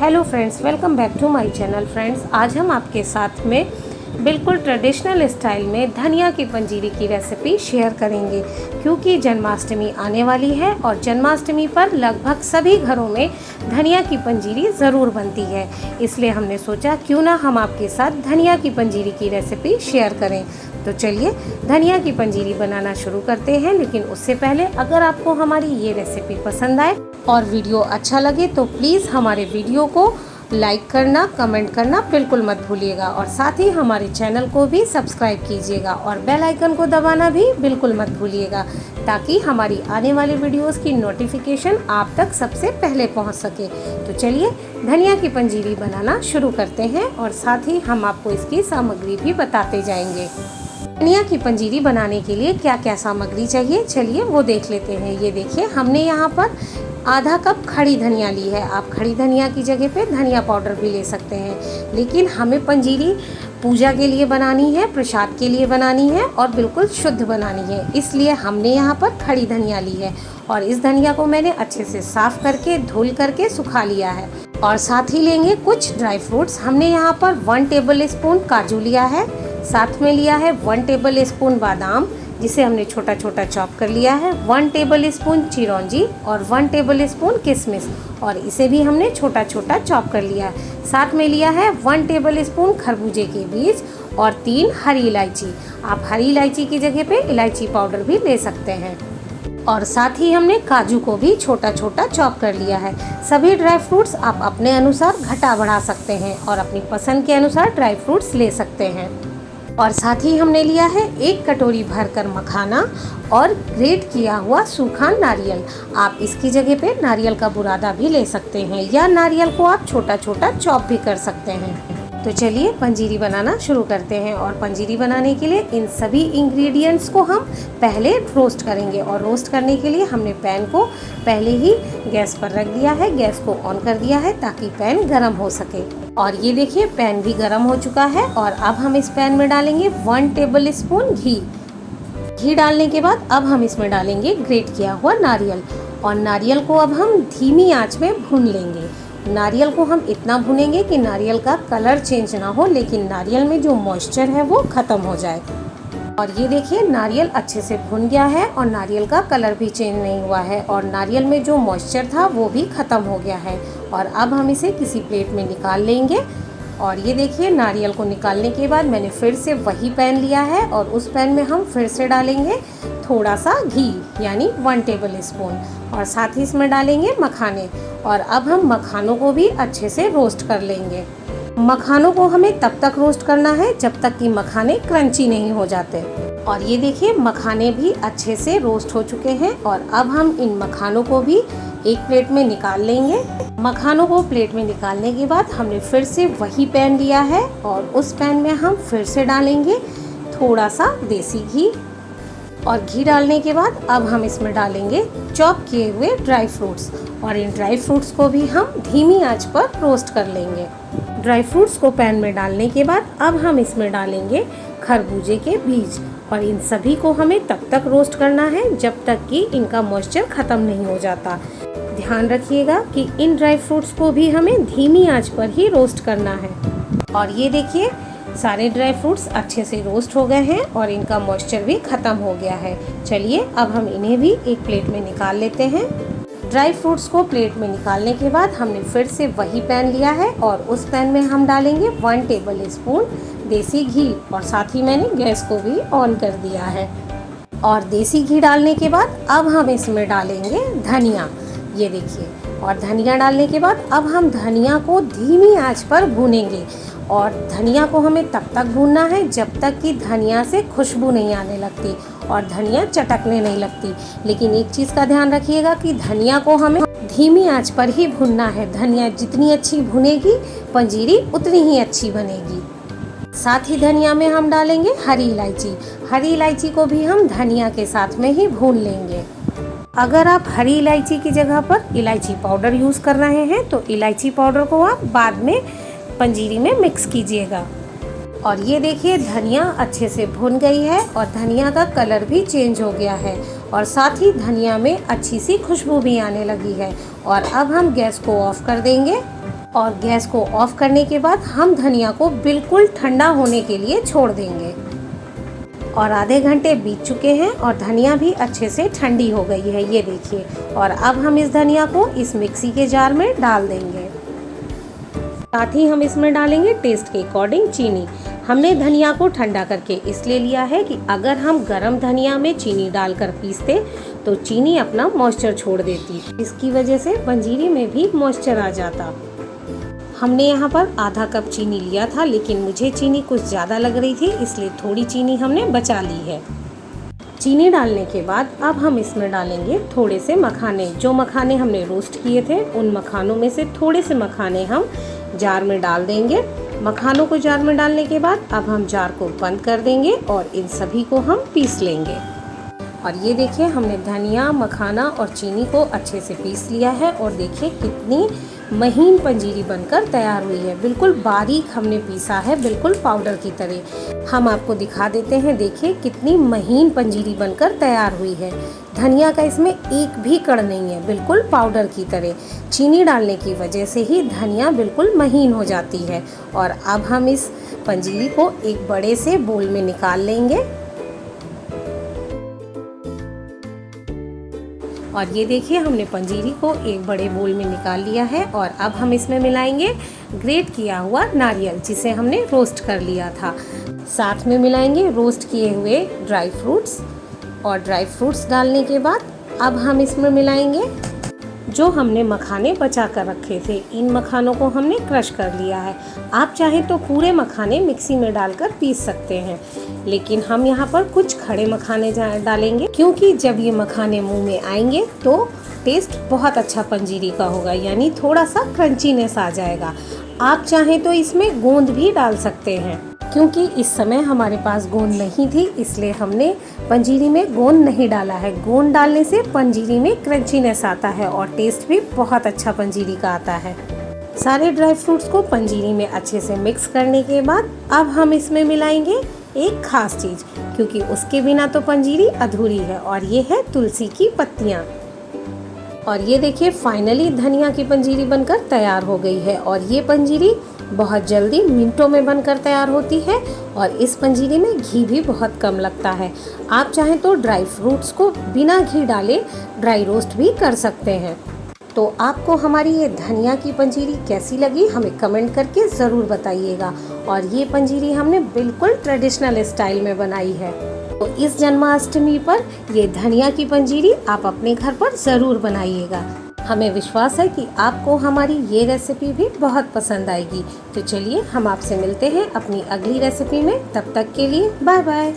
Hello friends, welcome back to my channel. Friends, आज हम आपके साथ में बिल्कुल ट्रेडिशनल स्टाइल में धनिया की पंजीरी की रेसिपी शेयर करेंगे, क्योंकि जन्माष्टमी आने वाली है और जन्माष्टमी पर लगभग सभी घरों में धनिया की पंजीरी ज़रूर बनती है। इसलिए हमने सोचा क्यों ना हम आपके साथ धनिया की पंजीरी की रेसिपी शेयर करें। तो चलिए धनिया की पंजीरी बनाना शुरू करते हैं। लेकिन उससे पहले अगर आपको हमारी ये रेसिपी पसंद आए और वीडियो अच्छा लगे तो प्लीज़ हमारे वीडियो को लाइक करना, कमेंट करना बिल्कुल मत भूलिएगा और साथ ही हमारे चैनल को भी सब्सक्राइब कीजिएगा और बेल आइकन को दबाना भी बिल्कुल मत भूलिएगा, ताकि हमारी आने वाली वीडियोस की नोटिफिकेशन आप तक सबसे पहले पहुंच सके। तो चलिए धनिया की पंजीरी बनाना शुरू करते हैं और साथ ही हम आपको इसकी सामग्री भी बताते जाएंगे। धनिया की पंजीरी बनाने के लिए क्या क्या सामग्री चाहिए, चलिए वो देख लेते हैं। ये देखिए, हमने यहाँ पर आधा कप खड़ी धनिया ली है। आप खड़ी धनिया की जगह पे धनिया पाउडर भी ले सकते हैं, लेकिन हमें पंजीरी पूजा के लिए बनानी है, प्रसाद के लिए बनानी है और बिल्कुल शुद्ध बनानी है, इसलिए हमने यहाँ पर खड़ी धनिया ली है। और इस धनिया को मैंने अच्छे से साफ़ करके धुल करके सुखा लिया है। और साथ ही लेंगे कुछ ड्राई फ्रूट्स। हमने यहाँ पर 1 टेबल स्पून काजू लिया है, साथ में लिया है 1 टेबल स्पून बादाम, जिसे हमने छोटा छोटा चॉप कर लिया है, 1 टेबल स्पून चिरौंजी और 1 टेबल स्पून किशमिश, और इसे भी हमने छोटा छोटा चॉप कर लिया है। साथ में लिया है 1 टेबल स्पून खरबूजे के बीज और 3 हरी इलायची। आप हरी इलायची की जगह पे इलायची पाउडर भी ले सकते हैं। और साथ ही हमने काजू को भी छोटा छोटा चॉप कर लिया है। सभी ड्राई फ्रूट्स आप अपने अनुसार घटा बढ़ा सकते हैं और अपनी पसंद के अनुसार ड्राई फ्रूट्स ले सकते हैं। और साथ ही हमने लिया है 1 कटोरी भरकर मखाना और ग्रेट किया हुआ सूखा नारियल। आप इसकी जगह पे नारियल का बुरादा भी ले सकते हैं या नारियल को आप छोटा छोटा चॉप भी कर सकते हैं। तो चलिए पंजीरी बनाना शुरू करते हैं। और पंजीरी बनाने के लिए इन सभी इंग्रेडिएंट्स को हम पहले रोस्ट करेंगे। और रोस्ट करने के लिए हमने पैन को पहले ही गैस पर रख दिया है, गैस को ऑन कर दिया है ताकि पैन गर्म हो सके। और ये देखिए, पैन भी गर्म हो चुका है। और अब हम इस पैन में डालेंगे 1 टेबल स्पून घी। घी डालने के बाद अब हम इसमें डालेंगे ग्रेट किया हुआ नारियल। और नारियल को अब हम धीमी आंच में भून लेंगे। नारियल को हम इतना भूनेंगे कि नारियल का कलर चेंज ना हो, लेकिन नारियल में जो मॉइस्चर है वो ख़त्म हो जाए। और ये देखिए, नारियल अच्छे से भुन गया है और नारियल का कलर भी चेंज नहीं हुआ है और नारियल में जो मॉइस्चर था वो भी ख़त्म हो गया है। और अब हम इसे किसी प्लेट में निकाल लेंगे। और ये देखिए, नारियल को निकालने के बाद मैंने फिर से वही पैन लिया है और उस पैन में हम फिर से डालेंगे थोड़ा सा घी, यानी 1 टेबल स्पून, और साथ ही इसमें डालेंगे मखाने। और अब हम मखानों को भी अच्छे से रोस्ट कर लेंगे। मखानों को हमें तब तक रोस्ट करना है जब तक कि मखाने क्रंची नहीं हो जाते। और ये देखिए, मखाने भी अच्छे से रोस्ट हो चुके हैं। और अब हम इन मखानों को भी एक प्लेट में निकाल लेंगे। मखानों को प्लेट में निकालने के बाद हमने फिर से वही पैन लिया है और उस पैन में हम फिर से डालेंगे थोड़ा सा देसी घी। और घी डालने के बाद अब हम इसमें डालेंगे चॉप किए हुए ड्राई फ्रूट्स। और इन ड्राई फ्रूट्स को भी हम धीमी आंच पर रोस्ट कर लेंगे। ड्राई फ्रूट्स को पैन में डालने के बाद अब हम इसमें डालेंगे खरबूजे के बीज। और इन सभी को हमें तब तक रोस्ट करना है जब तक कि इनका मॉइस्चर ख़त्म नहीं हो जाता। ध्यान रखिएगा कि इन ड्राई फ्रूट्स को भी हमें धीमी आंच पर ही रोस्ट करना है। और ये देखिए, सारे ड्राई फ्रूट्स अच्छे से रोस्ट हो गए हैं और इनका मॉइस्चर भी ख़त्म हो गया है। चलिए अब हम इन्हें भी एक प्लेट में निकाल लेते हैं। ड्राई फ्रूट्स को प्लेट में निकालने के बाद हमने फिर से वही पैन लिया है और उस पैन में हम डालेंगे 1 टेबल स्पून देसी घी। और साथ ही मैंने गैस को भी ऑन कर दिया है। और देसी घी डालने के बाद अब हम इसमें डालेंगे धनिया। ये देखिए, और धनिया डालने के बाद अब हम धनिया को धीमी आंच पर भूनेंगे। और धनिया को हमें तब तक भूनना है जब तक कि धनिया से खुशबू नहीं आने लगती और धनिया चटकने नहीं लगती। लेकिन एक चीज़ का ध्यान रखिएगा कि धनिया को हमें धीमी आंच पर ही भूनना है। धनिया जितनी अच्छी भुनेगी पंजीरी उतनी ही अच्छी बनेगी। साथ ही धनिया में हम डालेंगे हरी इलायची। हरी इलायची को भी हम धनिया के साथ में ही भून लेंगे। अगर आप हरी इलायची की जगह पर इलायची पाउडर यूज़ कर रहे हैं तो इलायची पाउडर को आप बाद में पंजीरी में मिक्स कीजिएगा। और ये देखिए, धनिया अच्छे से भुन गई है और धनिया का कलर भी चेंज हो गया है और साथ ही धनिया में अच्छी सी खुशबू भी आने लगी है। और अब हम गैस को ऑफ कर देंगे। और गैस को ऑफ करने के बाद हम धनिया को बिल्कुल ठंडा होने के लिए छोड़ देंगे। और आधे घंटे बीत चुके हैं और धनिया भी अच्छे से ठंडी हो गई है, ये देखिए। और अब हम इस धनिया को इस मिक्सी के जार में डाल देंगे। साथ ही हम इसमें डालेंगे टेस्ट के अकॉर्डिंग चीनी। हमने धनिया को ठंडा करके इसलिए लिया है कि अगर हम गरम धनिया में चीनी डालकर पीसते तो चीनी अपना मॉइस्चर छोड़ देती, इसकी वजह से पंजीरी में भी मॉइस्चर आ जाता। हमने यहाँ पर आधा कप चीनी लिया था, लेकिन मुझे चीनी कुछ ज़्यादा लग रही थी, इसलिए थोड़ी चीनी हमने बचा ली है। चीनी डालने के बाद अब हम इसमें डालेंगे थोड़े से मखाने। जो मखाने हमने रोस्ट किए थे उन मखानों में से थोड़े से मखाने हम जार में डाल देंगे। मखानों को जार में डालने के बाद अब हम जार को बंद कर देंगे और इन सभी को हम पीस लेंगे। और ये देखिए, हमने धनिया, मखाना और चीनी को अच्छे से पीस लिया है और देखिए कितनी महीन पंजीरी बनकर तैयार हुई है। बिल्कुल बारीक हमने पीसा है, बिल्कुल पाउडर की तरह। हम आपको दिखा देते हैं, देखिए कितनी महीन पंजीरी बनकर तैयार हुई है। धनिया का इसमें एक भी कण नहीं है, बिल्कुल पाउडर की तरह। चीनी डालने की वजह से ही धनिया बिल्कुल महीन हो जाती है। और अब हम इस पंजीरी को एक बड़े से बोल में निकाल लेंगे। और ये देखिए, हमने पंजीरी को एक बड़े बोल में निकाल लिया है। और अब हम इसमें मिलाएंगे ग्रेट किया हुआ नारियल, जिसे हमने रोस्ट कर लिया था। साथ में मिलाएंगे रोस्ट किए हुए ड्राई फ्रूट्स। और ड्राई फ्रूट्स डालने के बाद अब हम इसमें मिलाएंगे जो हमने मखाने बचा कर रखे थे। इन मखानों को हमने क्रश कर लिया है। आप चाहें तो पूरे मखाने मिक्सी में डालकर पीस सकते हैं, लेकिन हम यहाँ पर कुछ खड़े मखाने डालेंगे, क्योंकि जब ये मखाने मुंह में आएंगे तो टेस्ट बहुत अच्छा पंजीरी का होगा, यानी थोड़ा सा क्रंचीनेस आ जाएगा। आप चाहें तो इसमें गोंद भी डाल सकते हैं, क्योंकि इस समय हमारे पास गोंद नहीं थी, इसलिए हमने पंजीरी में गोंद नहीं डाला है। गोंद डालने से पंजीरी में क्रंचीनेस आता है और टेस्ट भी बहुत अच्छा पंजीरी का आता है। सारे ड्राई फ्रूट्स को पंजीरी में अच्छे से मिक्स करने के बाद अब हम इसमें मिलाएंगे एक खास चीज़, क्योंकि उसके बिना तो पंजीरी अधूरी है, और ये है तुलसी की पत्तियाँ। और ये देखिए, फाइनली धनिया की पंजीरी बनकर तैयार हो गई है। और ये पंजीरी बहुत जल्दी मिनटों में बनकर तैयार होती है और इस पंजीरी में घी भी बहुत कम लगता है। आप चाहें तो ड्राई फ्रूट्स को बिना घी डाले ड्राई रोस्ट भी कर सकते हैं। तो आपको हमारी ये धनिया की पंजीरी कैसी लगी, हमें कमेंट करके ज़रूर बताइएगा। और ये पंजीरी हमने बिल्कुल ट्रेडिशनल स्टाइल में बनाई है। तो इस जन्माष्टमी पर ये धनिया की पंजीरी आप अपने घर पर ज़रूर बनाइएगा। हमें विश्वास है कि आपको हमारी ये रेसिपी भी बहुत पसंद आएगी। तो चलिए, हम आपसे मिलते हैं अपनी अगली रेसिपी में। तब तक के लिए बाय बाय।